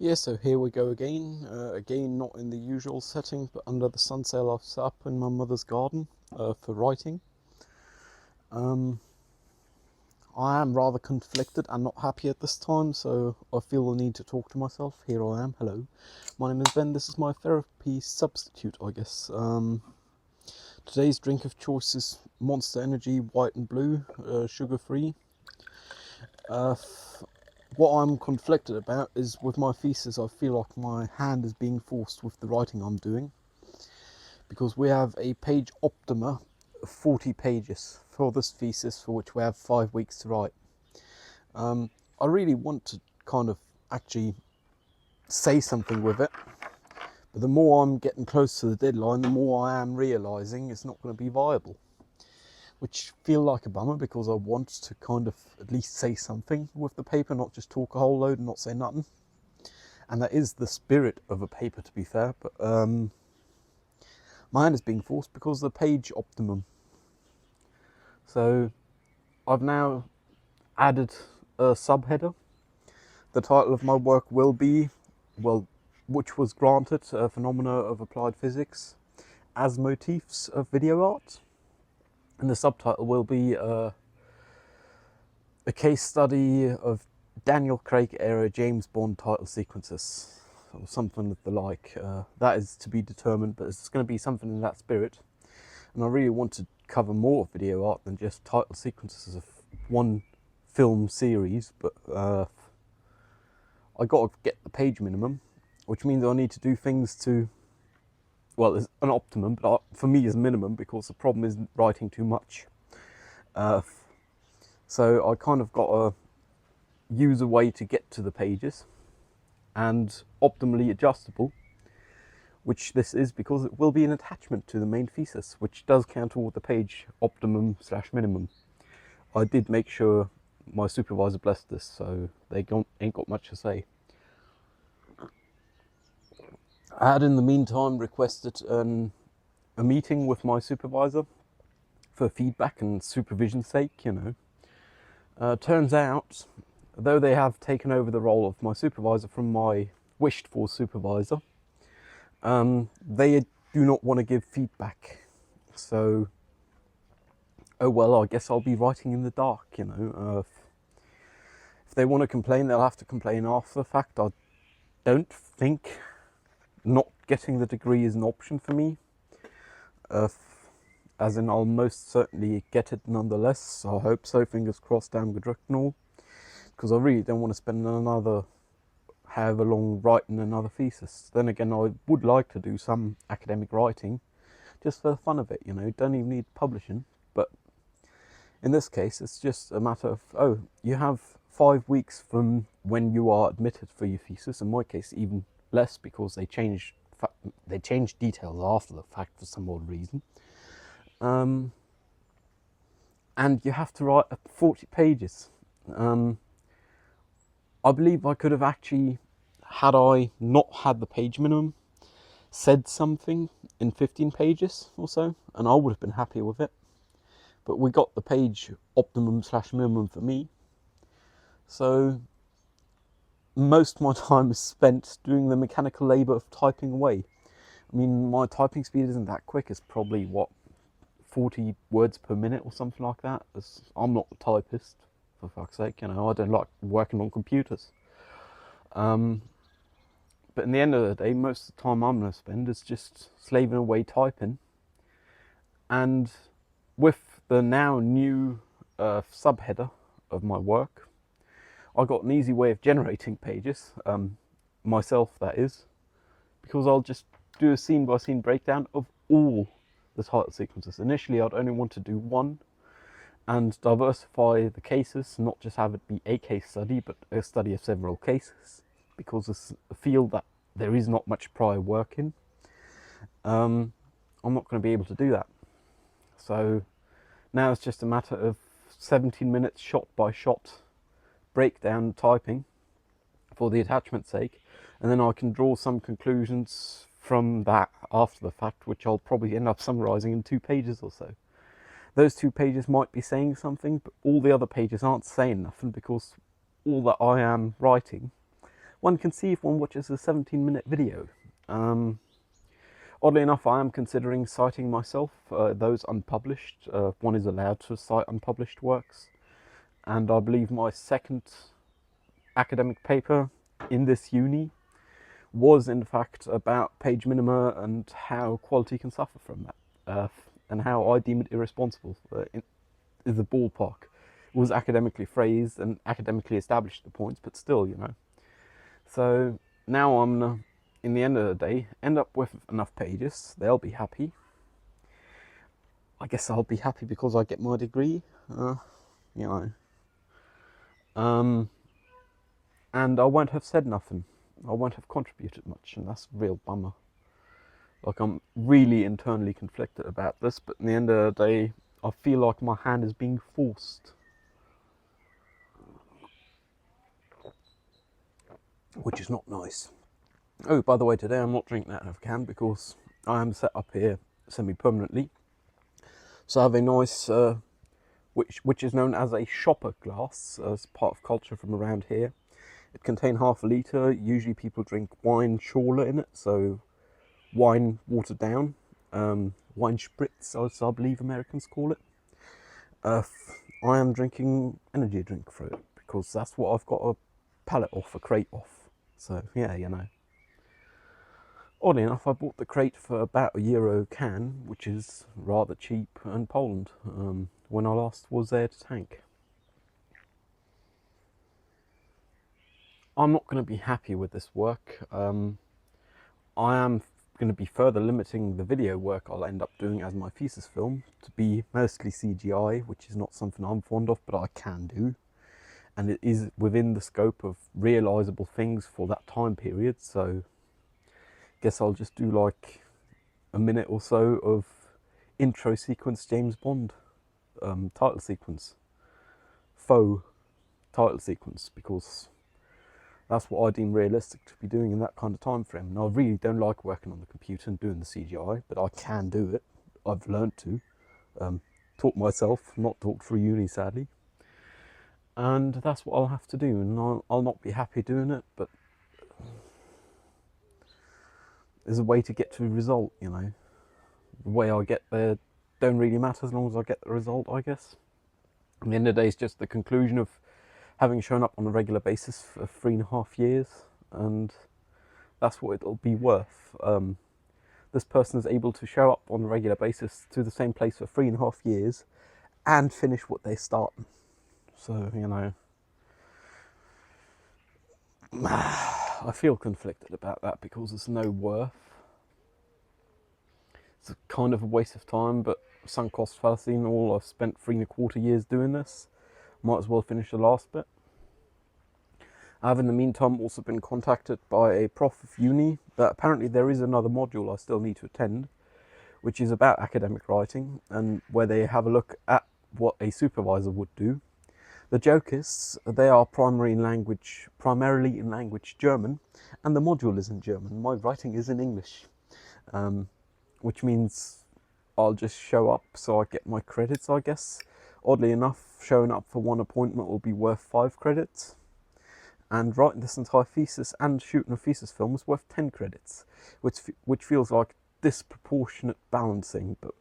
Yeah, so here we go again. Again, not in the usual setting, but under the sunsail I've set up in my mother's garden for writing. I am rather conflicted and not happy at this time, so I feel the need to talk to myself. Here I am. Hello, my name is Ben. This is my therapy substitute, I guess. Today's drink of choice is Monster Energy White and Blue, sugar-free. What I'm conflicted about is with my thesis. I feel like my hand is being forced with the writing I'm doing, because we have a page optima of 40 pages for this thesis, for which we have 5 weeks to write. I really want to kind of actually say something with it, but the more I'm getting close to the deadline, the more I am realising it's not going to be viable, which feel like a bummer, because I want to kind of at least say something with the paper, not just talk a whole load and not say nothing. And that is the spirit of a paper, to be fair, but mine is being forced because of the page optimum. So I've now added a subheader. The title of my work will be, well, which was granted, Phenomena of Applied Physics as Motifs of Video Art. And the subtitle will be a case study of Daniel Craig era James Bond title sequences, or something of the like. That is to be determined, but it's going to be something in that spirit. And I really want to cover more video art than just title sequences of one film series, but I got to get the page minimum, which means I need to do things to, well, it's an optimum, but for me is minimum, because the problem is writing too much. So I kind of got to use a way to get to the pages, and optimally adjustable, which this is because it will be an attachment to the main thesis, which does count toward the page optimum/minimum. I did make sure my supervisor blessed this, so they ain't got much to say. I had in the meantime requested a meeting with my supervisor for feedback and supervision's sake, you know. Turns out, though they have taken over the role of my supervisor from my wished for supervisor, they do not want to give feedback. So, oh well, I guess I'll be writing in the dark, you know. If they want to complain, they'll have to complain after the fact. I don't think not getting the degree is an option for me. As in, I'll most certainly get it nonetheless. I hope so, fingers crossed, damn gedruckt and all. Because I really don't want to spend another however long writing another thesis. Then again, I would like to do some academic writing, just for the fun of it, you know. Don't even need publishing. But in this case, it's just a matter of, oh, you have 5 weeks from when you are admitted for your thesis. In my case, even less, because they change details after the fact for some odd reason. And you have to write 40 pages. I believe I could have actually, had I not had the page minimum, said something in 15 pages or so, and I would have been happy with it. But we got the page optimum/minimum for me. So most of my time is spent doing the mechanical labour of typing away. I mean, my typing speed isn't that quick. It's probably, 40 words per minute or something like that. I'm not a typist, for fuck's sake, you know. I don't like working on computers. But in the end of the day, most of the time I'm going to spend is just slaving away typing. And with the now new subheader of my work, I got an easy way of generating pages, myself that is, because I'll just do a scene-by-scene breakdown of all the title sequences. Initially, I'd only want to do one and diversify the cases, not just have it be a case study, but a study of several cases, because it's a field that there is not much prior work in. I'm not going to be able to do that. So now it's just a matter of 17 minutes shot by shot breakdown typing for the attachment's sake, and then I can draw some conclusions from that after the fact, which I'll probably end up summarising in 2 pages or so. Those 2 pages might be saying something, but all the other pages aren't saying nothing, because all that I am writing one can see if one watches a 17-minute video. Oddly enough, I am considering citing myself, those unpublished. One is allowed to cite unpublished works, and I believe my second academic paper in this uni was in fact about page minima and how quality can suffer from that, and how I deem it irresponsible. In the ballpark, it was academically phrased and academically established the points, but still, you know. So now I'm, in the end of the day, end up with enough pages. They'll be happy. I guess I'll be happy because I get my degree, you know. And I won't have said nothing. I won't have contributed much, and that's a real bummer. Like, I'm really internally conflicted about this, but in the end of the day, I feel like my hand is being forced. Which is not nice. Oh, by the way, today I'm not drinking out of a can because I am set up here semi-permanently. So I have a nice, which is known as a shopper glass, as part of culture from around here. It contains half a litre. Usually people drink wine schorle in it, so wine watered down. Wine spritz, as I believe Americans call it. I am drinking energy drink for it because that's what I've got a pallet off, a crate off. So yeah, you know. Oddly enough, I bought the crate for about €1 can, which is rather cheap in Poland, when I last was there to tank. I'm not going to be happy with this work. I am going to be further limiting the video work I'll end up doing as my thesis film to be mostly CGI, which is not something I'm fond of, but I can do. And it is within the scope of realisable things for that time period, so I guess I'll just do like a minute or so of intro sequence James Bond title sequence, faux title sequence, because that's what I deem realistic to be doing in that kind of time frame. And I really don't like working on the computer and doing the CGI, but I can do it. I've learned to. Taught myself, not taught through uni, sadly. And that's what I'll have to do, and I'll not be happy doing it, but there's a way to get to a result, you know. The way I get there don't really matter as long as I get the result, I guess. At the end of the day, it's just the conclusion of having shown up on a regular basis for 3.5 years, and that's what it'll be worth. This person is able to show up on a regular basis to the same place for 3.5 years and finish what they start. So, you know, I feel conflicted about that because it's no worth. It's a kind of a waste of time, but sunk cost fallacy and all. I've spent 3.25 years doing this. Might as well finish the last bit. I have in the meantime also been contacted by a prof of uni that apparently there is another module I still need to attend, which is about academic writing, and where they have a look at what a supervisor would do. The joke is they are primarily in language German, and the module is in German. My writing is in English, which means I'll just show up so I get my credits, I guess. Oddly enough, showing up for one appointment will be worth 5 credits, and writing this entire thesis and shooting a thesis film is worth 10 credits, which feels like disproportionate balancing, but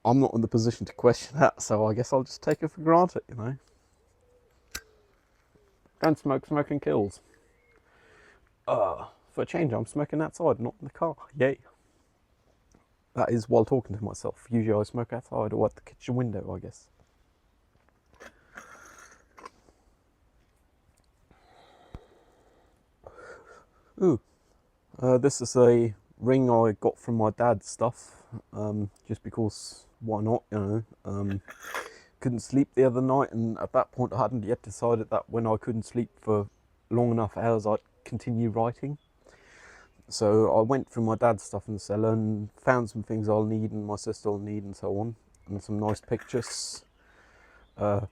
I'm not in the position to question that, so I guess I'll just take it for granted, you know. Don't smoke, smoking kills. For a change, I'm smoking outside, not in the car. Yay. That is while talking to myself. Usually I smoke outside or at the kitchen window, I guess. Ooh. This is a ring I got from my dad's stuff, just because, why not, you know. Couldn't sleep the other night, and at that point I hadn't yet decided that when I couldn't sleep for long enough hours I'd continue writing. So I went through my dad's stuff in the cellar and found some things I'll need and my sister will need and so on, and some nice pictures, a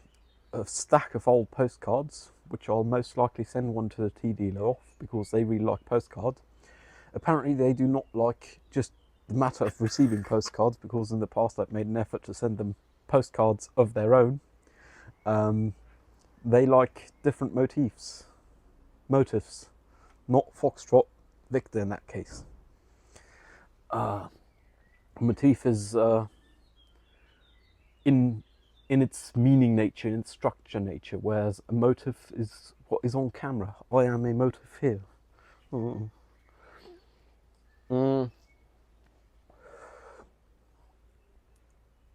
stack of old postcards, which I'll most likely send one to the tea dealer off because they really like postcards. Apparently they do not like just the matter of receiving postcards, because in the past I've made an effort to send them postcards of their own. They like different motifs. motifs, not Foxtrot Victor in that case. Motif is in its meaning nature, in its structure nature, whereas a motif is what is on camera. I am a motif here.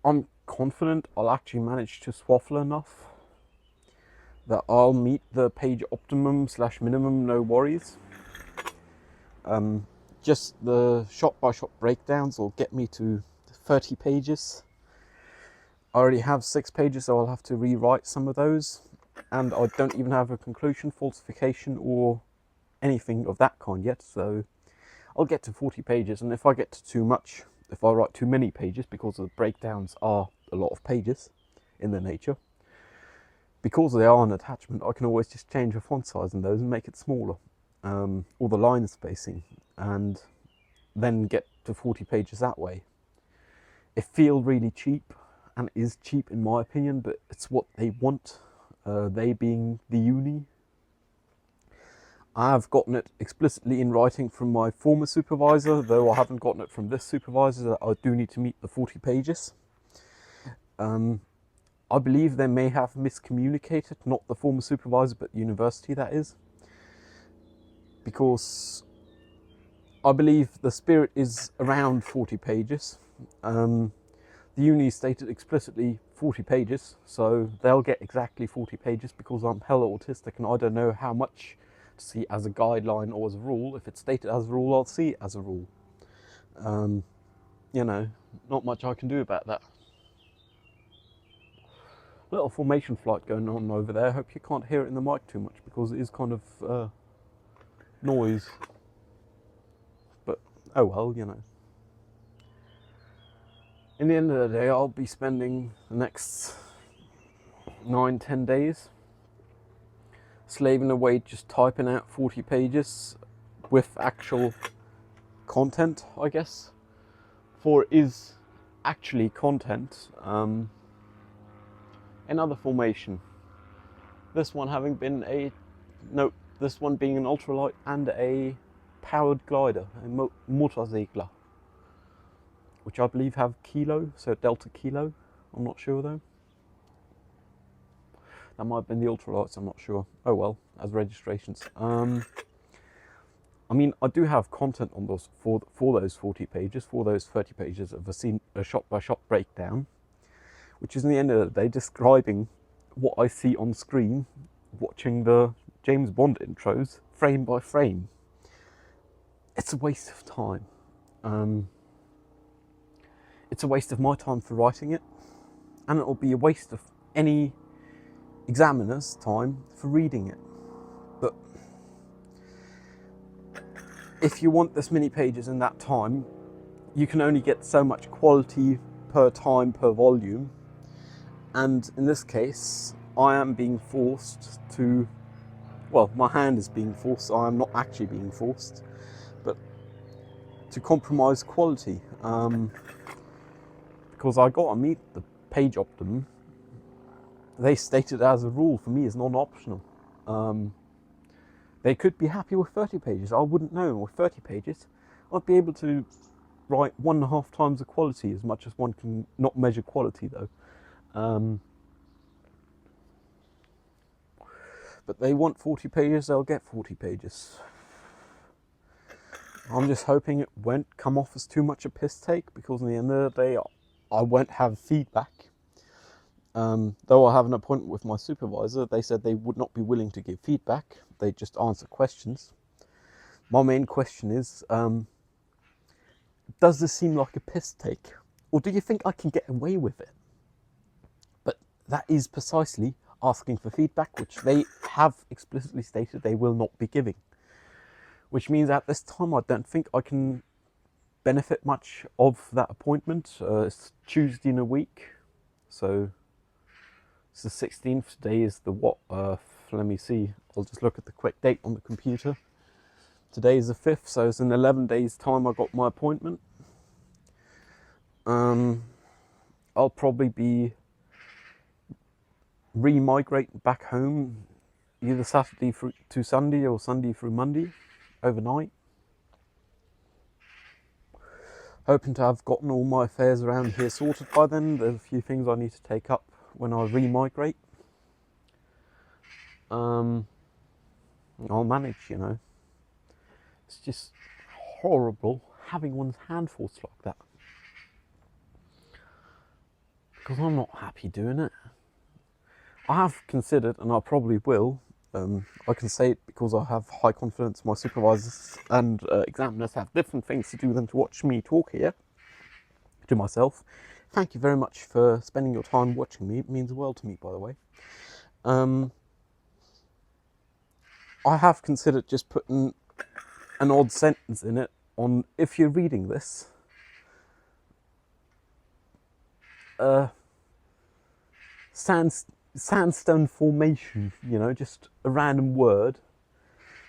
I'm confident I'll actually manage to swaffle enough that I'll meet the page optimum / minimum, no worries. Just the shot-by-shot breakdowns will get me to 30 pages. I already have 6 pages, so I'll have to rewrite some of those. And I don't even have a conclusion, falsification, or anything of that kind yet. So I'll get to 40 pages, and if I get to too much, if I write too many pages, because the breakdowns are a lot of pages in their nature, because they are an attachment, I can always just change the font size in those and make it smaller, or the line spacing, and then get to 40 pages that way. It feels really cheap, and it is cheap in my opinion, but it's what they want, they being the uni. I have gotten it explicitly in writing from my former supervisor, though I haven't gotten it from this supervisor, that I do need to meet the 40 pages. I believe they may have miscommunicated, not the former supervisor, but the university, that is. Because I believe the spirit is around 40 pages. The uni stated explicitly 40 pages, so they'll get exactly 40 pages because I'm hella autistic and I don't know how much to see as a guideline or as a rule. If it's stated as a rule, I'll see it as a rule. You know, not much I can do about that. Little formation flight going on over there. I hope you can't hear it in the mic too much because it is kind of noise. But oh well, you know. In the end of the day, I'll be spending the next 9-10 days slaving away, just typing out 40 pages with actual content, I guess. For it is actually content. Another formation. This one having been this one being an ultralight and a powered glider, a Motorsegler, which I believe have kilo, so Delta Kilo. I'm not sure though. That might have been the ultralights, I'm not sure. Oh well, as registrations. I mean, I do have content on those for those 40 pages, for those 30 pages of a shot-by-shot breakdown, which is in the end of the day describing what I see on screen, watching the James Bond intros frame by frame. It's a waste of time. It's a waste of my time for writing it, and it'll be a waste of any examiner's time for reading it. But if you want this many pages in that time, you can only get so much quality per time per volume. And in this case, I am being forced to, well, my hand is being forced, I am not actually being forced, but to compromise quality. Because I got to meet the page optimum. They stated as a rule for me is non-optional. They could be happy with 30 pages, I wouldn't know. With 30 pages, I'd be able to write 1.5 times the quality, as much as one can not measure quality though. But they want 40 pages, they'll get 40 pages. I'm just hoping it won't come off as too much a piss take, because in the end of the day, I won't have feedback. Though I have an appointment with my supervisor, they said they would not be willing to give feedback, they just answer questions. My main question is, does this seem like a piss take? Or do you think I can get away with it? But that is precisely asking for feedback, which they have explicitly stated they will not be giving. Which means at this time I don't think I can benefit much of that appointment. It's Tuesday in a week, so it's the 16th. Today is the what? Let me see, I'll just look at the quick date on the computer. Today is the 5th, so it's in 11 days time I got my appointment. I'll probably be re-migrating back home either Saturday through to Sunday or Sunday through Monday overnight. Hoping to have gotten all my affairs around here sorted by then. There's a few things I need to take up when I re-migrate. I'll manage, you know. It's just horrible having one's hand forced like that. Because I'm not happy doing it. I have considered, and I probably will, I can say it because I have high confidence my supervisors and examiners have different things to do than to watch me talk here to myself. Thank you very much for spending your time watching me. It means the world to me, by the way. I have considered just putting an odd sentence in it on, if you're reading this, sandstone formation, you know, just a random word,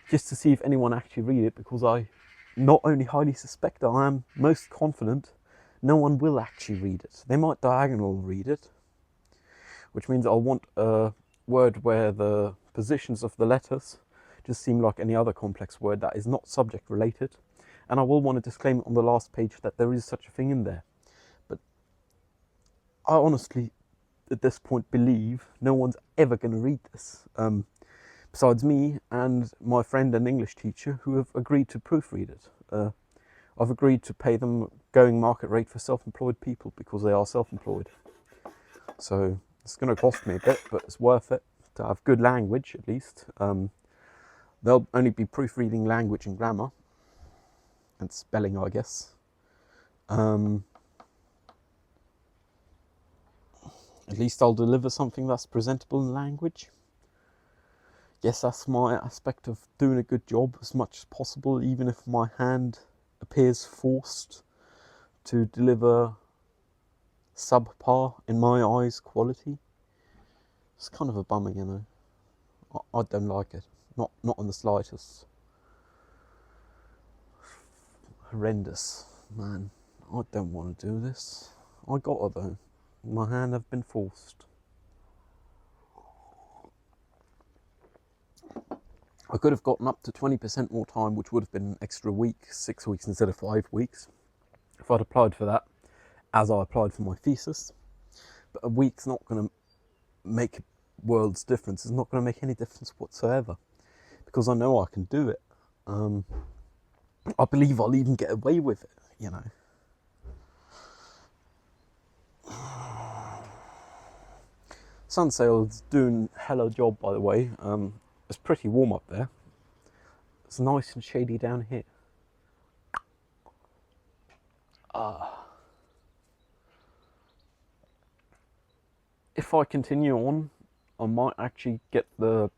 just to see if anyone actually read it, because I not only highly suspect, I am most confident no one will actually read it. They might diagonal read it, which means I'll want a word where the positions of the letters just seem like any other complex word that is not subject related, and I will want to disclaim on the last page that there is such a thing in there. But I honestly, at this point, believe no one's ever going to read this, besides me and my friend and English teacher who have agreed to proofread it. I've agreed to pay them going market rate for self-employed people because they are self-employed. So it's going to cost me a bit, but it's worth it to have good language at least. They'll only be proofreading language and grammar and spelling, I guess. At least I'll deliver something that's presentable in language. Yes, that's my aspect of doing a good job as much as possible, even if my hand appears forced to deliver subpar, in my eyes, quality. It's kind of a bummer, you know. I don't like it. Not in the slightest. Horrendous, man. I don't want to do this. I gotta though. My hand have been forced. I could have gotten up to 20% more time, which would have been an extra week, 6 weeks instead of 5 weeks, if I'd applied for that, as I applied for my thesis. But a week's not going to make a world's difference. It's not going to make any difference whatsoever, because I know I can do it. I believe I'll even get away with it, you know. Sunsail's doing a hella job, by the way. It's pretty warm up there. It's nice and shady down here. If I continue on, I might actually get the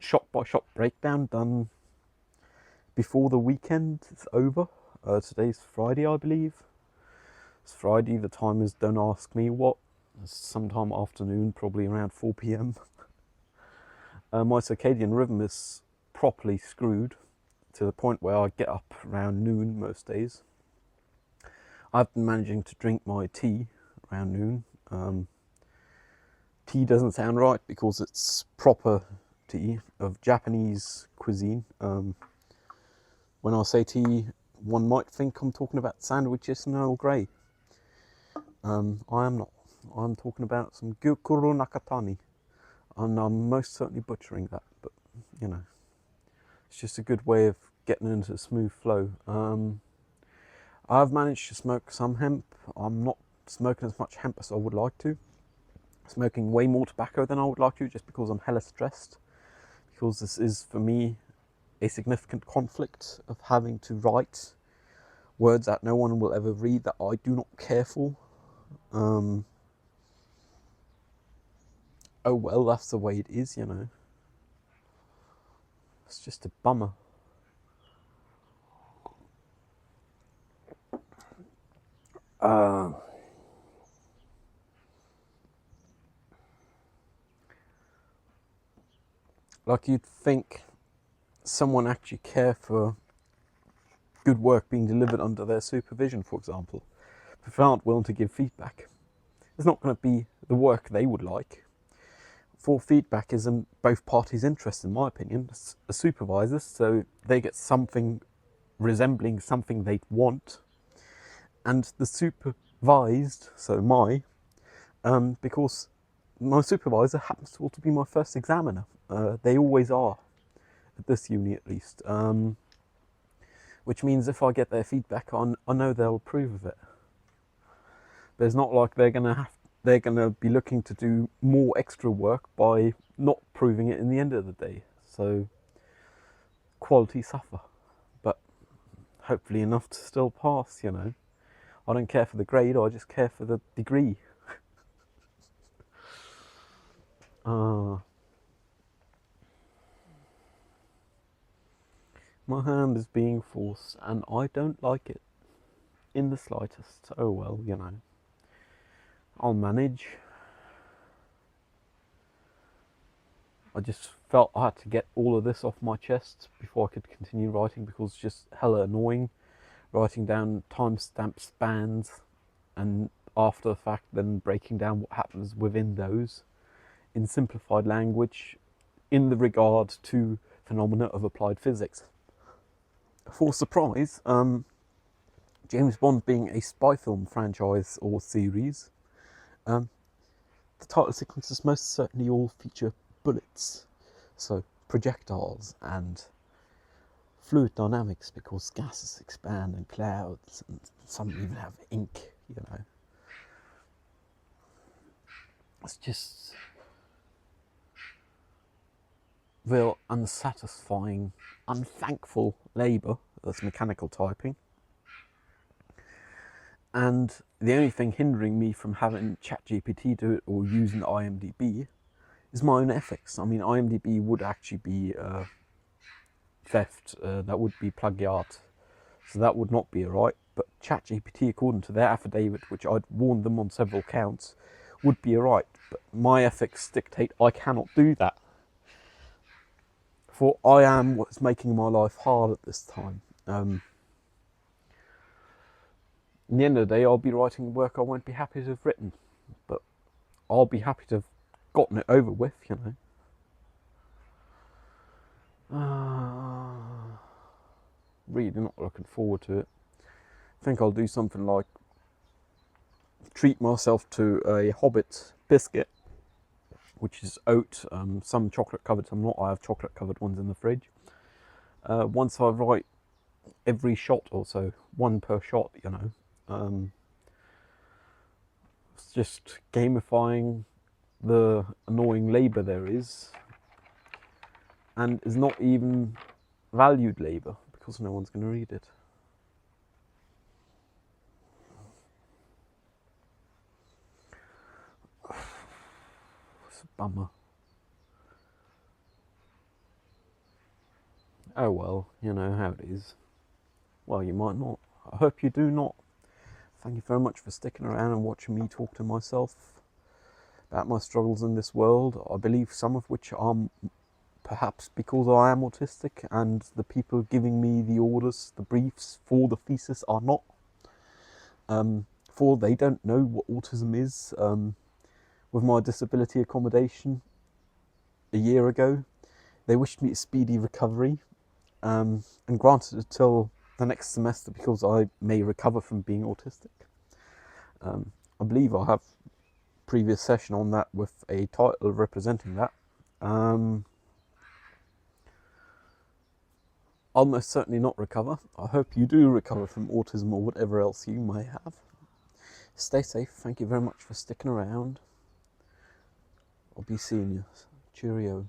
shop-by-shop breakdown done before the weekend is over. Today's Friday, I believe. It's Friday, the time is, don't ask me what. It's sometime afternoon, probably around 4 p.m. My circadian rhythm is properly screwed to the point where I get up around noon most days. I've been managing to drink my tea around noon. Tea doesn't sound right because it's proper tea of Japanese cuisine. When I say tea, one might think I'm talking about sandwiches and Earl Grey. I am not. I'm talking about some Gyokuro Nakatani, and I'm most certainly butchering that, but you know, it's just a good way of getting into a smooth flow. I've managed to smoke some hemp. I'm not smoking as much hemp as I would like to. Smoking way more tobacco than I would like to, just because I'm hella stressed, because this is for me a significant conflict of having to write words that no one will ever read that I do not care for. Oh well, that's the way it is, you know. It's just a bummer. Like you'd think someone actually care for good work being delivered under their supervision, for example. If they aren't willing to give feedback, it's not going to be the work they would like. for feedback is in both parties' interest, in my opinion, as supervisors, so they get something resembling something they want, and the supervised, so because my supervisor happens to also be my first examiner. They always are, at this uni at least, which means if I get their feedback on, I know they'll approve of it. But it's not like they're gonna be looking to do more extra work by not proving it in the end of the day. So quality suffer, but hopefully enough to still pass, you know. I don't care for the grade, I just care for the degree. My hand is being forced and I don't like it in the slightest. Oh well, you know, I'll manage. I just felt I had to get all of this off my chest before I could continue writing, because it's just hella annoying writing down timestamp spans and after the fact then breaking down what happens within those in simplified language in the regard to phenomena of applied physics. For surprise, James Bond being a spy film franchise or series, the title sequences most certainly all feature bullets, so projectiles, and fluid dynamics because gases expand and clouds, and some even have ink, you know. It's just real unsatisfying, unthankful labour, that's mechanical typing. And the only thing hindering me from having ChatGPT do it or using IMDb is my own ethics. I mean, IMDb would actually be theft, that would be plagiat, so that would not be right. But ChatGPT, according to their affidavit, which I'd warned them on several counts, would be right. But my ethics dictate I cannot do that. For I am what's making my life hard at this time. In the end of the day, I'll be writing work I won't be happy to have written, but I'll be happy to have gotten it over with, you know. Really not looking forward to it. I think I'll do something like treat myself to a Hobbit biscuit, which is oat, some chocolate covered, some not. I have chocolate covered ones in the fridge. Once I write every shot or so, one per shot, you know. It's just gamifying the annoying labour there is, and is not even valued labour because no one's going to read it. It's a bummer. Oh well, you know how it is. Well, you might not. I hope you do not. Thank you very much for sticking around and watching me talk to myself about my struggles in this world. I believe some of which are perhaps because I am autistic and the people giving me the orders, the briefs for the thesis are not. For they don't know what autism is. With my disability accommodation a year ago, they wished me a speedy recovery, and granted it till the next semester because I may recover from being autistic. I believe I have a previous session on that with a title representing that. I'll most certainly not recover. I hope you do recover from autism or whatever else you may have. Stay safe. Thank you very much for sticking around. I'll be seeing you. Cheerio.